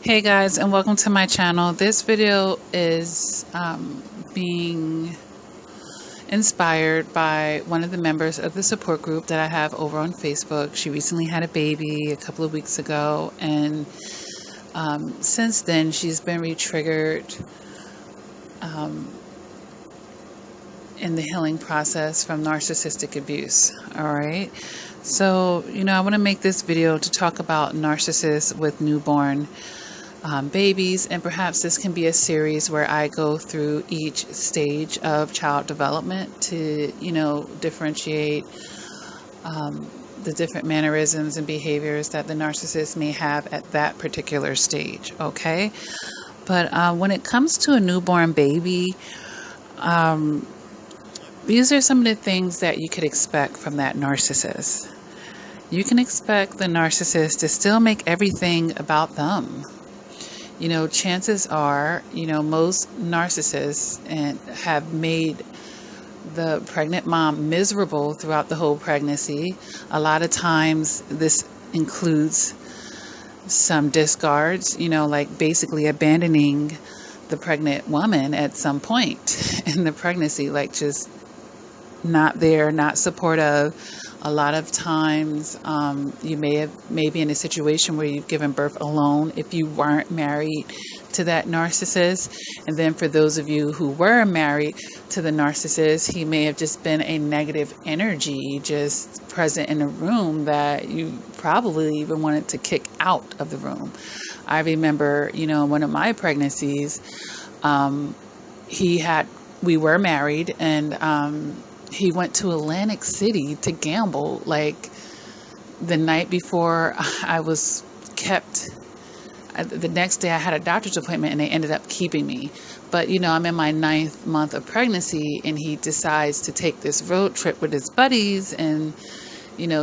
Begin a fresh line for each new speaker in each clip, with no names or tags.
Hey guys, and welcome to my channel. This video is being inspired by one of the members of the support group that I have over on Facebook. She recently had a baby a couple of weeks ago, and since then she's been re-triggered in the healing process from narcissistic abuse. All right. So, I want to make this video to talk about narcissists with newborn babies, and perhaps this can be a series where I go through each stage of child development to, differentiate the different mannerisms and behaviors that the narcissist may have at that particular stage. Okay. But when it comes to a newborn baby, these are some of the things that you could expect from that narcissist. You can expect the narcissist to still make everything about them. Chances are, most narcissists have made the pregnant mom miserable throughout the whole pregnancy. A lot of times this includes some discards, like basically abandoning the pregnant woman at some point in the pregnancy, like just not there, not supportive. A lot of times you may be in a situation where you've given birth alone if you weren't married to that narcissist. And then for those of you who were married to the narcissist, he may have just been a negative energy just present in a room that you probably even wanted to kick out of the room. I remember, one of my pregnancies, we were married, and he went to Atlantic City to gamble like the night before I was kept. The next day I had a doctor's appointment and they ended up keeping me. But, I'm in my 9th month of pregnancy, and he decides to take this road trip with his buddies and,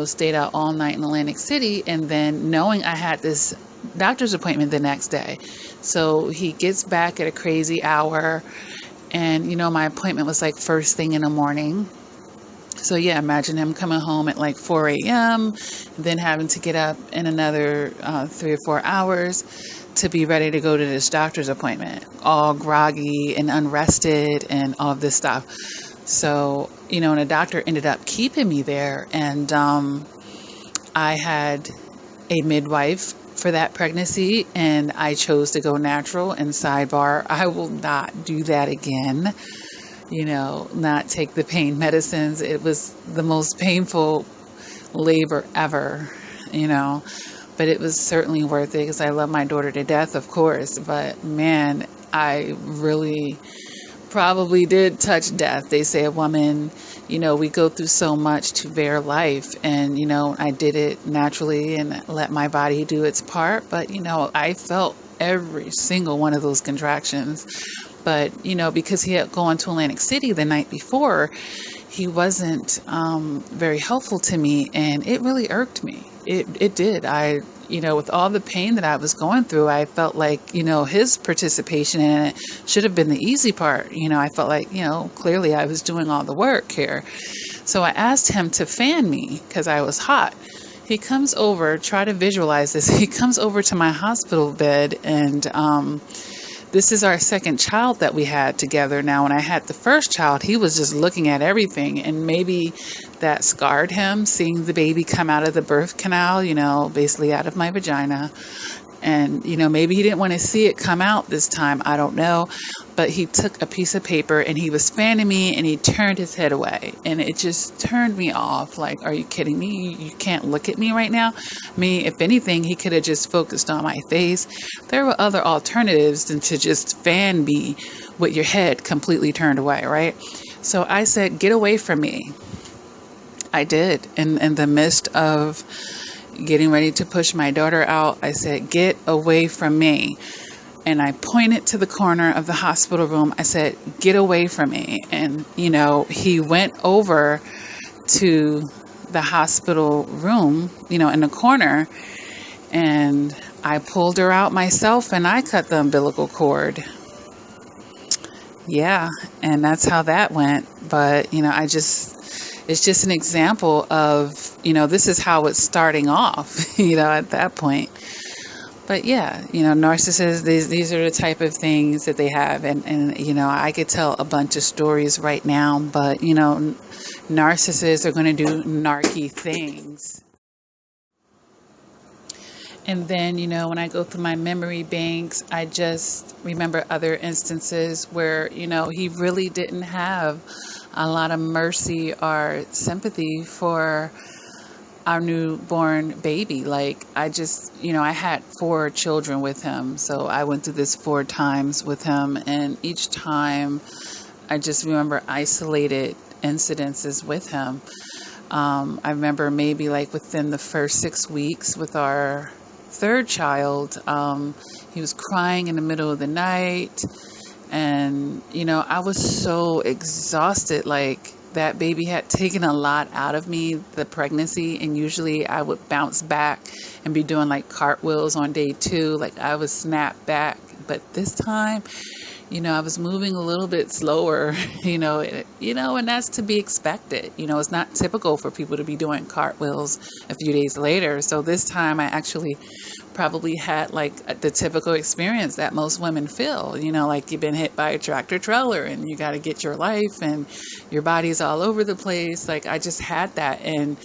stayed out all night in Atlantic City. And then knowing I had this doctor's appointment the next day. So he gets back at a crazy hour. And, my appointment was like first thing in the morning. So yeah, imagine him coming home at like 4 a.m., then having to get up in another 3 or 4 hours to be ready to go to this doctor's appointment, all groggy and unrested and all of this stuff. So, and the doctor ended up keeping me there. And I had a midwife for that pregnancy, and I chose to go natural. And sidebar, I will not do that again. Not take the pain medicines. It was the most painful labor ever, but it was certainly worth it because I love my daughter to death, of course. But man, I really probably did touch death. They say a woman, we go through so much to bear life, and, I did it naturally and let my body do its part. But, I felt every single one of those contractions. But, because he had gone to Atlantic City the night before, he wasn't very helpful to me, and it really irked me. It did. With all the pain that I was going through, I felt like, his participation in it should have been the easy part. I felt like, clearly I was doing all the work here. So I asked him to fan me because I was hot. He comes over, try to visualize this. He comes over to my hospital bed, and this is our second child that we had together. Now, when I had the first child, he was just looking at everything, and maybe that scarred him, seeing the baby come out of the birth canal, basically out of my vagina. And, maybe he didn't want to see it come out this time. I don't know. But he took a piece of paper and he was fanning me, and he turned his head away. And it just turned me off. Like, are you kidding me? You can't look at me right now? If anything, he could have just focused on my face. There were other alternatives than to just fan me with your head completely turned away, right? So I said, get away from me. I did. In the midst of getting ready to push my daughter out, I said, get away from me. And I pointed to the corner of the hospital room. I said, get away from me. And, he went over to the hospital room, in the corner, and I pulled her out myself and I cut the umbilical cord. Yeah. And that's how that went. But, it's just an example of, this is how it's starting off, at that point. But yeah, narcissists, these are the type of things that they have. And I could tell a bunch of stories right now, but, narcissists are going to do narky things. And then, when I go through my memory banks, I just remember other instances where, he really didn't have a lot of mercy or sympathy for our newborn baby. Like, I had 4 children with him. So I went through this 4 times with him. And each time I just remember isolated incidences with him. I remember maybe like within the first 6 weeks with our 3rd child, he was crying in the middle of the night. And, I was so exhausted. Like, that baby had taken a lot out of me, the pregnancy. And usually I would bounce back and be doing like cartwheels on day 2. Like, I was snapped back. But this time, I was moving a little bit slower, and that's to be expected. It's not typical for people to be doing cartwheels a few days later. So this time I actually probably had like the typical experience that most women feel, like you've been hit by a tractor trailer and you got to get your life and your body's all over the place. Like, I just had that. And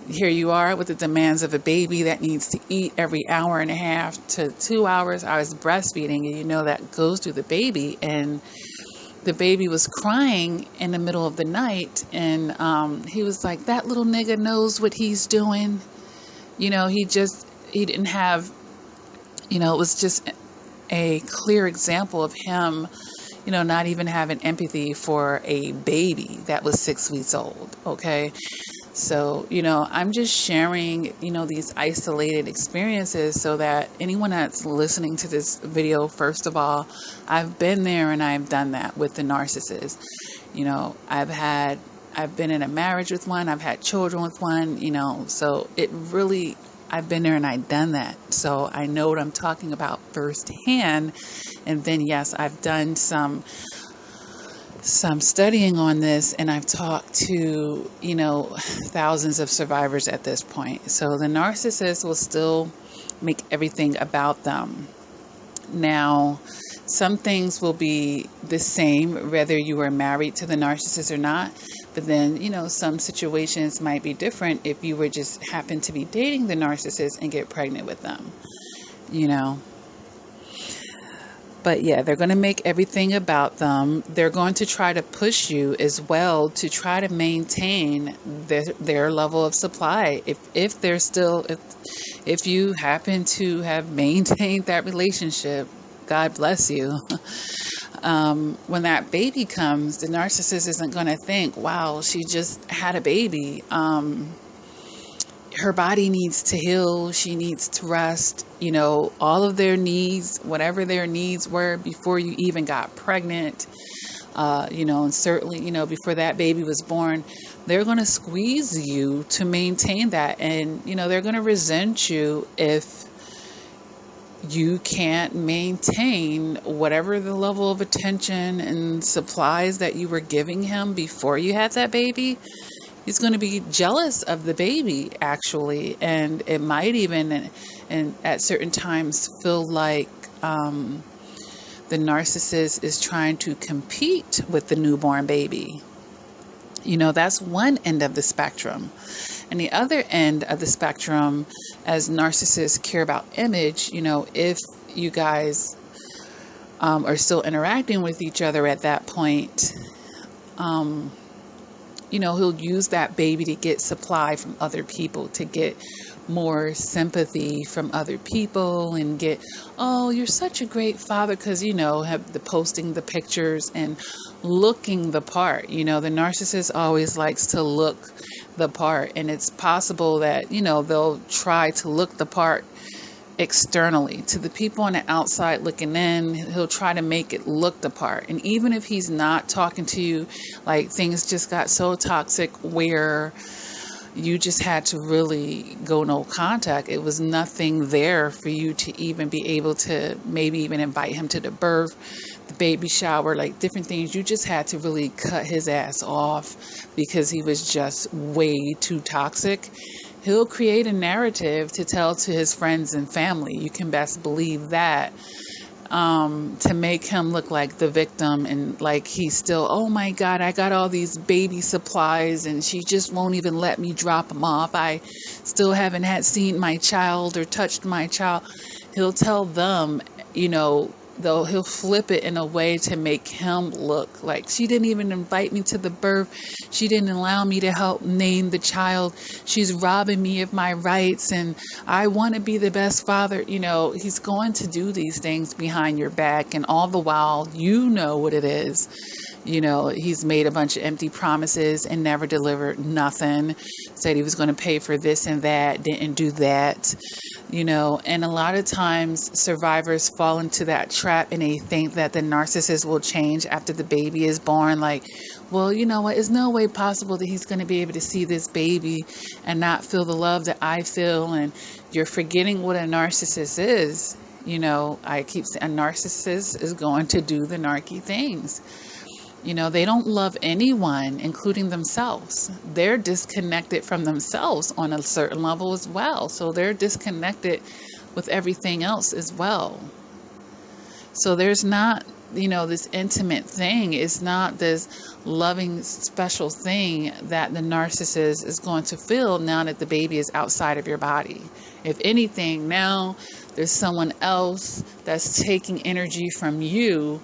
here you are with the demands of a baby that needs to eat every hour and a half to 2 hours. I was breastfeeding, and that goes through the baby. And the baby was crying in the middle of the night. And he was like, that little nigga knows what he's doing. He didn't have, it was just a clear example of him, not even having empathy for a baby that was 6 weeks old. Okay. So, I'm just sharing, these isolated experiences so that anyone that's listening to this video, first of all, I've been there and I've done that with the narcissist. I've been in a marriage with one, I've had children with one, so I've been there and I've done that. So I know what I'm talking about firsthand. And then, yes, I've done some studying on this, and I've talked to, thousands of survivors at this point. So the narcissist will still make everything about them. Now, some things will be the same whether you are married to the narcissist or not. But then, some situations might be different if you were just happen to be dating the narcissist and get pregnant with them, But yeah, they're going to make everything about them. They're going to try to push you as well to try to maintain their level of supply. If you happen to have maintained that relationship, God bless you. When that baby comes, the narcissist isn't going to think, wow, she just had a baby. Her body needs to heal. She needs to rest. All of their needs, whatever their needs were before you even got pregnant, and certainly, before that baby was born, they're going to squeeze you to maintain that. And, they're going to resent you if you can't maintain whatever the level of attention and supplies that you were giving him before you had that baby. He's going to be jealous of the baby, actually, and it might even, and at certain times, feel like the narcissist is trying to compete with the newborn baby. That's one end of the spectrum. And the other end of the spectrum, as narcissists care about image, if you guys are still interacting with each other at that point, he'll use that baby to get supply from other people, to get more sympathy from other people and get, oh, you're such a great father, because, have the posting the pictures and looking the part. The narcissist always likes to look the part, and it's possible that, they'll try to look the part externally to the people on the outside looking in. He'll try to make it look the part. And even if he's not talking to you, like things just got so toxic where you just had to really go no contact, it was nothing there for you to even be able to maybe even invite him to the birth, the baby shower, like different things. You just had to really cut his ass off because he was just way too toxic. He'll create a narrative to tell to his friends and family. You can best believe that. To make him look like the victim, and like he's still, oh my God, I got all these baby supplies and she just won't even let me drop them off. I still haven't seen my child or touched my child. He'll tell them, though he'll flip it in a way to make him look like, she didn't even invite me to the birth. She didn't allow me to help name the child. She's robbing me of my rights, and I want to be the best father. He's going to do these things behind your back, and all the while, you know what it is. He's made a bunch of empty promises and never delivered nothing. Said he was going to pay for this and that, didn't do that. And a lot of times survivors fall into that trap, and they think that the narcissist will change after the baby is born. Like, well, you know what? There's no way possible that he's going to be able to see this baby and not feel the love that I feel. And you're forgetting what a narcissist is. I keep saying a narcissist is going to do the narky things. They don't love anyone, including themselves. They're disconnected from themselves on a certain level as well. So they're disconnected with everything else as well. So there's not, this intimate thing. It's not this loving, special thing that the narcissist is going to feel now that the baby is outside of your body. If anything, now there's someone else that's taking energy from you,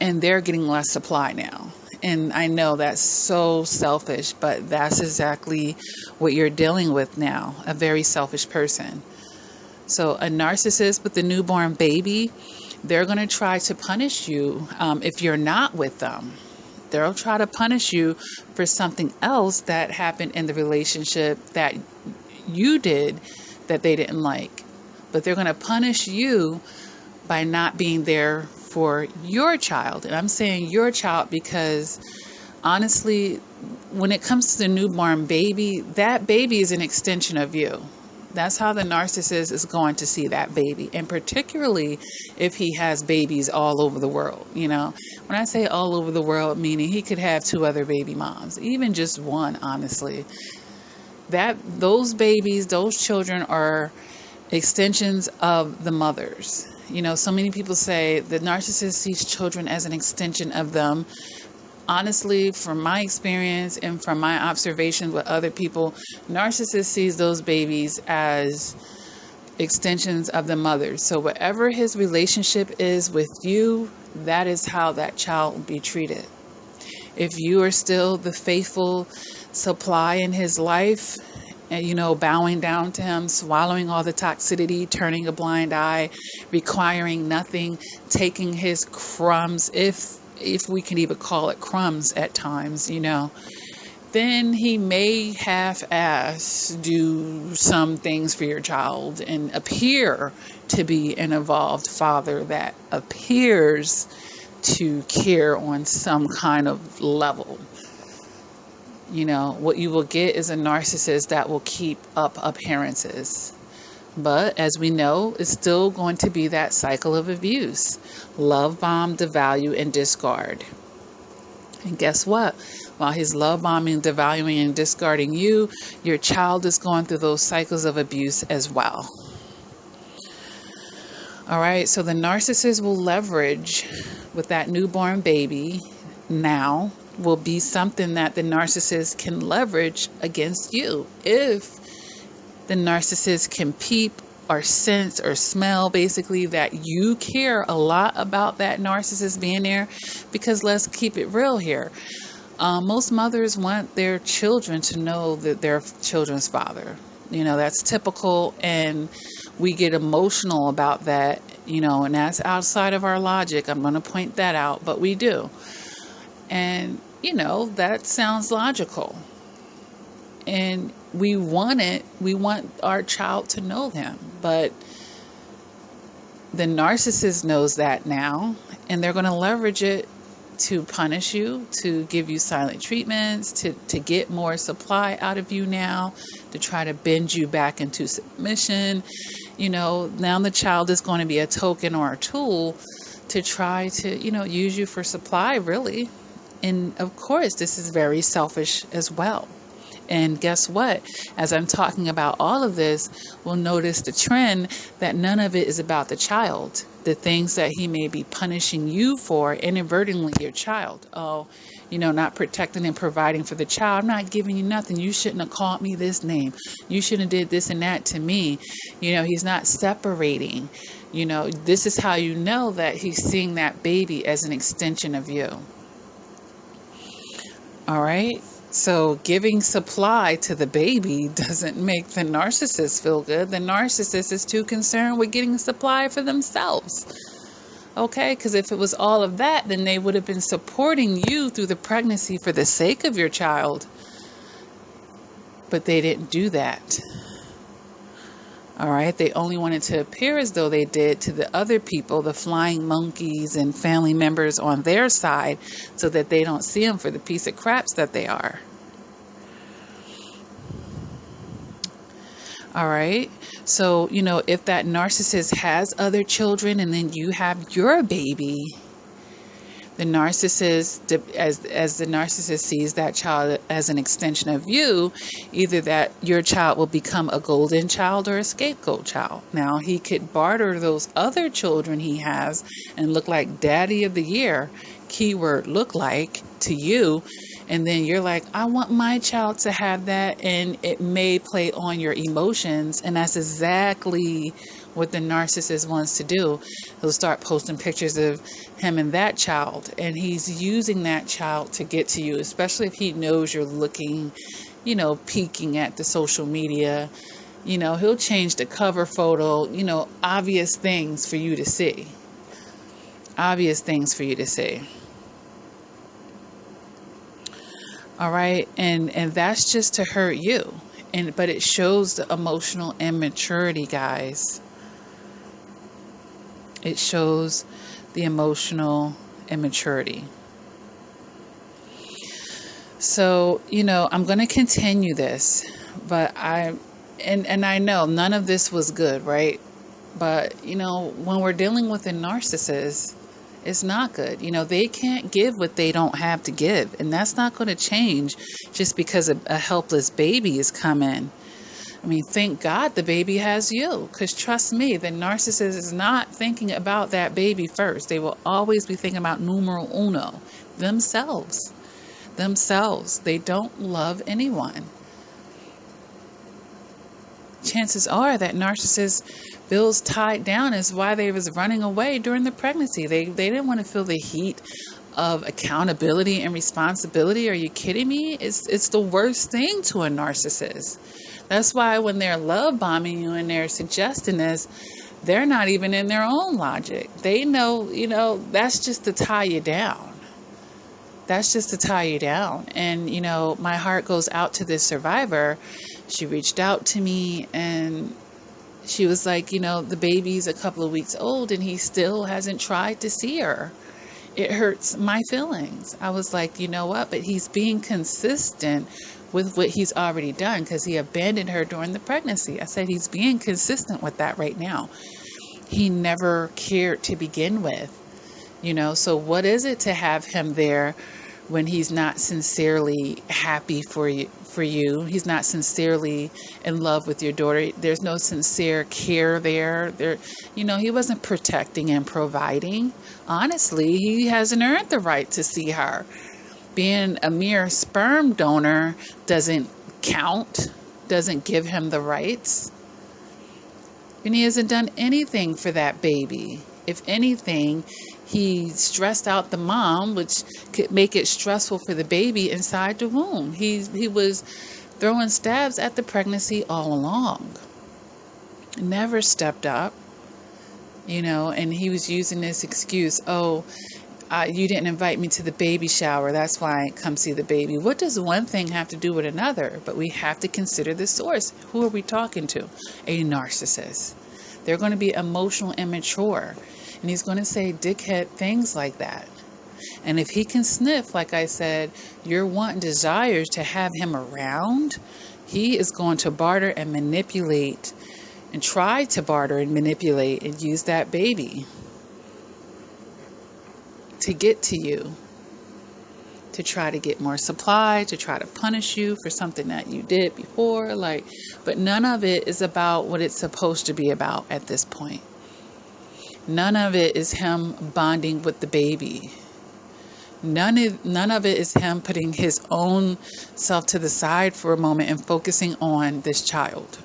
and they're getting less supply now. And I know that's so selfish, but that's exactly what you're dealing with now, a very selfish person. So a narcissist with a newborn baby, they're going to try to punish you if you're not with them. They'll try to punish you for something else that happened in the relationship that you did that they didn't like. But they're going to punish you by not being there for your child. And I'm saying your child because honestly, when it comes to the newborn baby, that baby is an extension of you. That's how the narcissist is going to see that baby. And particularly if he has babies all over the world. When I say all over the world, meaning he could have 2 other baby moms, even just one, honestly. Those babies, those children are extensions of the mothers. So many people say the narcissist sees children as an extension of them. Honestly, from my experience and from my observations with other people, narcissist sees those babies as extensions of the mothers. So whatever his relationship is with you, that is how that child will be treated. If you are still the faithful supply in his life, and, bowing down to him, swallowing all the toxicity, turning a blind eye, requiring nothing, taking his crumbs, if we can even call it crumbs at times, then he may half-ass do some things for your child and appear to be an evolved father that appears to care on some kind of level. What you will get is a narcissist that will keep up appearances. But as we know, it's still going to be that cycle of abuse. Love bomb, devalue, and discard. And guess what? While he's love bombing, devaluing, and discarding you, your child is going through those cycles of abuse as well. All right, so the narcissist will leverage with that newborn baby now will be something that the narcissist can leverage against you. If the narcissist can peep or sense or smell basically that you care a lot about that narcissist being there, because let's keep it real here. Most mothers want their children to know that they're children's father. That's typical, and we get emotional about that, and that's outside of our logic. I'm going to point that out, but we do. And, that sounds logical. And we want our child to know him. But the narcissist knows that now, and they're going to leverage it to punish you, to give you silent treatments, to get more supply out of you now, to try to bend you back into submission. Now the child is going to be a token or a tool to try to, use you for supply, really. And of course, this is very selfish as well. And guess what? As I'm talking about all of this, we'll notice the trend that none of it is about the child. The things that he may be punishing you for, inadvertently your child. Oh, not protecting and providing for the child. I'm not giving you nothing. You shouldn't have called me this name. You shouldn't have did this and that to me. He's not separating. This is how you know that he's seeing that baby as an extension of you. All right. So giving supply to the baby doesn't make the narcissist feel good. The narcissist is too concerned with getting supply for themselves. Okay, because if it was all of that, then they would have been supporting you through the pregnancy for the sake of your child. But they didn't do that. All right, they only wanted to appear as though they did to the other people, the flying monkeys and family members on their side, so that they don't see them for the piece of craps that they are. All right. So, if that narcissist has other children and then you have your baby, the narcissist, as the narcissist sees that child as an extension of you, either that your child will become a golden child or a scapegoat child. Now, he could barter those other children he has and look like daddy of the year, keyword look like, to you. And then you're like, I want my child to have that. And it may play on your emotions. And that's exactly what the narcissist wants to do. He'll start posting pictures of him and that child. And he's using that child to get to you, especially if he knows you're looking, peeking at the social media. He'll change the cover photo, obvious things for you to see. Obvious things for you to see. All right. And that's just to hurt you. But it shows the emotional immaturity, guys. It shows the emotional immaturity. So, I'm going to continue this, but I know none of this was good, right? But, when we're dealing with a narcissist, it's not good. They can't give what they don't have to give. And that's not going to change just because a helpless baby is coming. I mean, thank God the baby has you. Because trust me, the narcissist is not thinking about that baby first. They will always be thinking about numero uno, themselves. They don't love anyone. Chances are that narcissist feels tied down is why they was running away during the pregnancy. They didn't want to feel the heat of accountability and responsibility. Are you kidding me? It's the worst thing to a narcissist. That's why when they're love bombing you and they're suggesting this, they're not even in their own logic. They know, that's just to tie you down. That's just to tie you down. And, my heart goes out to this survivor. She reached out to me and she was like, the baby's a couple of weeks old and he still hasn't tried to see her. It hurts my feelings. I was like, you know what? But he's being consistent with what he's already done because he abandoned her during the pregnancy. I said he's being consistent with that right now. He never cared to begin with. So what is it to have him there when he's not sincerely happy for you? He's not sincerely in love with your daughter. There's no sincere care there. He wasn't protecting and providing. Honestly, he hasn't earned the right to see her. Being a mere sperm donor doesn't count, doesn't give him the rights. And he hasn't done anything for that baby. If anything, he stressed out the mom, which could make it stressful for the baby inside the womb. He was throwing stabs at the pregnancy all along. Never stepped up, and he was using this excuse, you didn't invite me to the baby shower. That's why I come see the baby. What does one thing have to do with another? But we have to consider the source. Who are we talking to? A narcissist. They're going to be emotional immature. And he's going to say dickhead things like that. And if he can sniff, like I said, your want and desires to have him around, he is going to barter and manipulate and try to barter and manipulate and use that baby to get to you. to try to get more supply, to try to punish you for something that you did before. But none of it is about what it's supposed to be about at this point. None of it is him bonding with the baby. None of it is him putting his own self to the side for a moment and focusing on this child.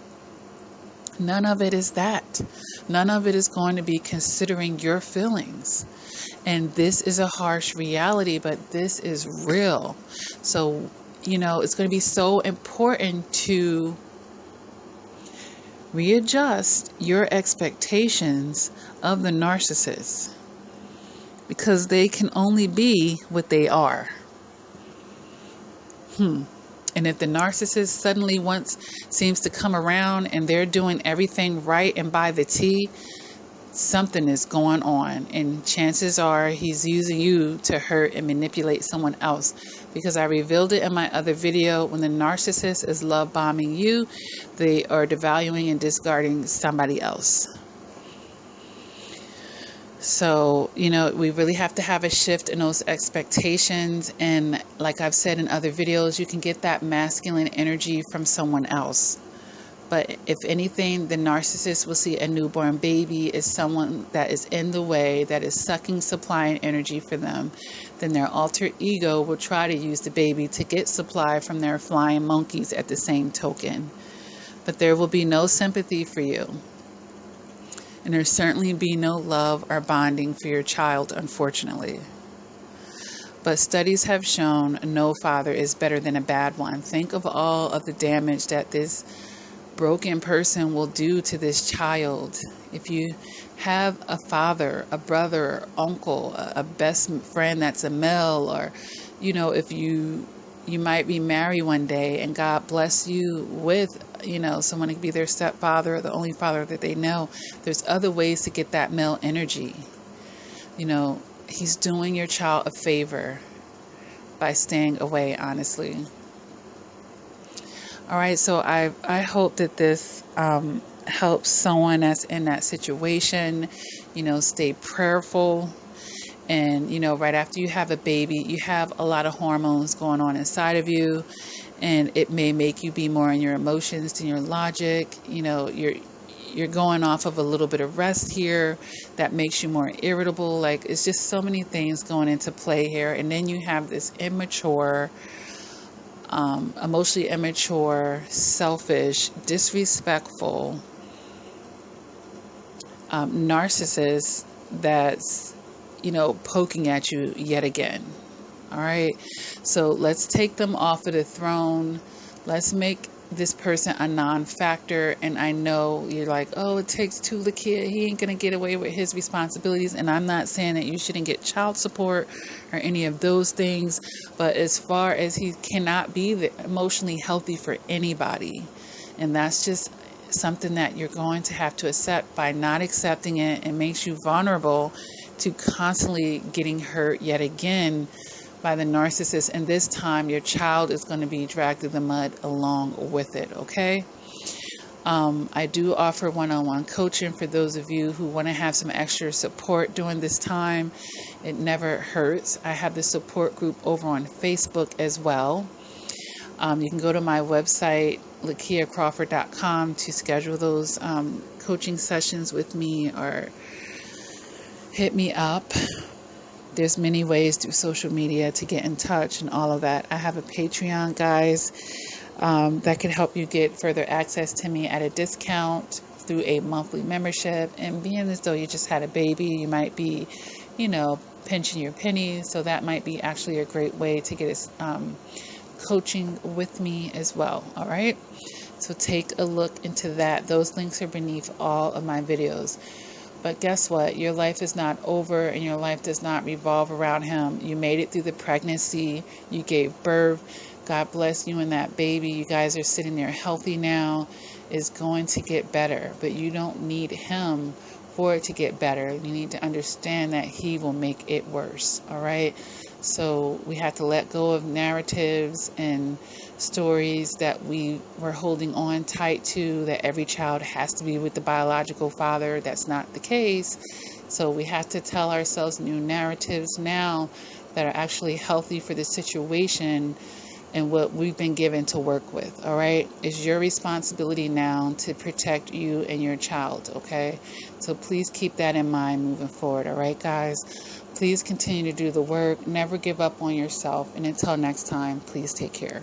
None of it is that. None of it is going to be considering your feelings. And this is a harsh reality, but this is real. So, it's going to be so important to readjust your expectations of the narcissist, because they can only be what they are. And if the narcissist suddenly seems to come around and they're doing everything right and by the T, something is going on, and chances are he's using you to hurt and manipulate someone else, because I revealed it in my other video. When the narcissist is love bombing you, they are devaluing and discarding somebody else. So, we really have to have a shift in those expectations. And like I've said in other videos, you can get that masculine energy from someone else. But if anything, the narcissist will see a newborn baby as someone that is in the way, that is sucking supply and energy for them. Then their alter ego will try to use the baby to get supply from their flying monkeys at the same token. But there will be no sympathy for you. And there certainly be no love or bonding for your child, unfortunately. But studies have shown no father is better than a bad one. Think of all of the damage that this broken person will do to this child. If you have a father, a brother, uncle, a best friend that's a male, or if you might be married one day and God bless you with someone to be their stepfather or the only father that they know, there's other ways to get that male energy. He's doing your child a favor by staying away, honestly. All right, so I hope that this helps someone that's in that situation. Stay prayerful. And, right after you have a baby, you have a lot of hormones going on inside of you. And it may make you be more in your emotions than your logic. You're going off of a little bit of rest here that makes you more irritable. It's just so many things going into play here. And then you have this immature, emotionally immature, selfish, disrespectful narcissist that's, poking at you yet again. All right. So let's take them off of the throne. Let's make this person a non-factor. And I know you're like, oh, it takes two, the kid. He ain't going to get away with his responsibilities. And I'm not saying that you shouldn't get child support or any of those things. But as far as he cannot be emotionally healthy for anybody. And that's just something that you're going to have to accept. By not accepting it, it makes you vulnerable to constantly getting hurt yet again by the narcissist. And this time your child is going to be dragged through the mud along with it. Okay. I do offer one-on-one coaching for those of you who want to have some extra support during this time. It never hurts. I have the support group over on Facebook as well. You can go to my website, BahiyyahConversations.com, to schedule those coaching sessions with me, or hit me up. There's many ways through social media to get in touch and all of that. I have a Patreon, guys, that can help you get further access to me at a discount through a monthly membership. And being as though you just had a baby, you might be, pinching your pennies. So that might be actually a great way to get coaching with me as well. All right. So take a look into that. Those links are beneath all of my videos. But guess what? Your life is not over, and your life does not revolve around him. You made it through the pregnancy. You gave birth. God bless you and that baby. You guys are sitting there healthy now. It's going to get better. But you don't need him for it to get better. You need to understand that he will make it worse. All right. So we have to let go of narratives and stories that we were holding on tight to, that every child has to be with the biological father. That's not the case. So we have to tell ourselves new narratives now that are actually healthy for the situation and what we've been given to work with. All right, it's your responsibility now to protect you and your child. Okay, so please keep that in mind moving forward. All right, guys, please continue to do the work, never give up on yourself, and until next time, please take care.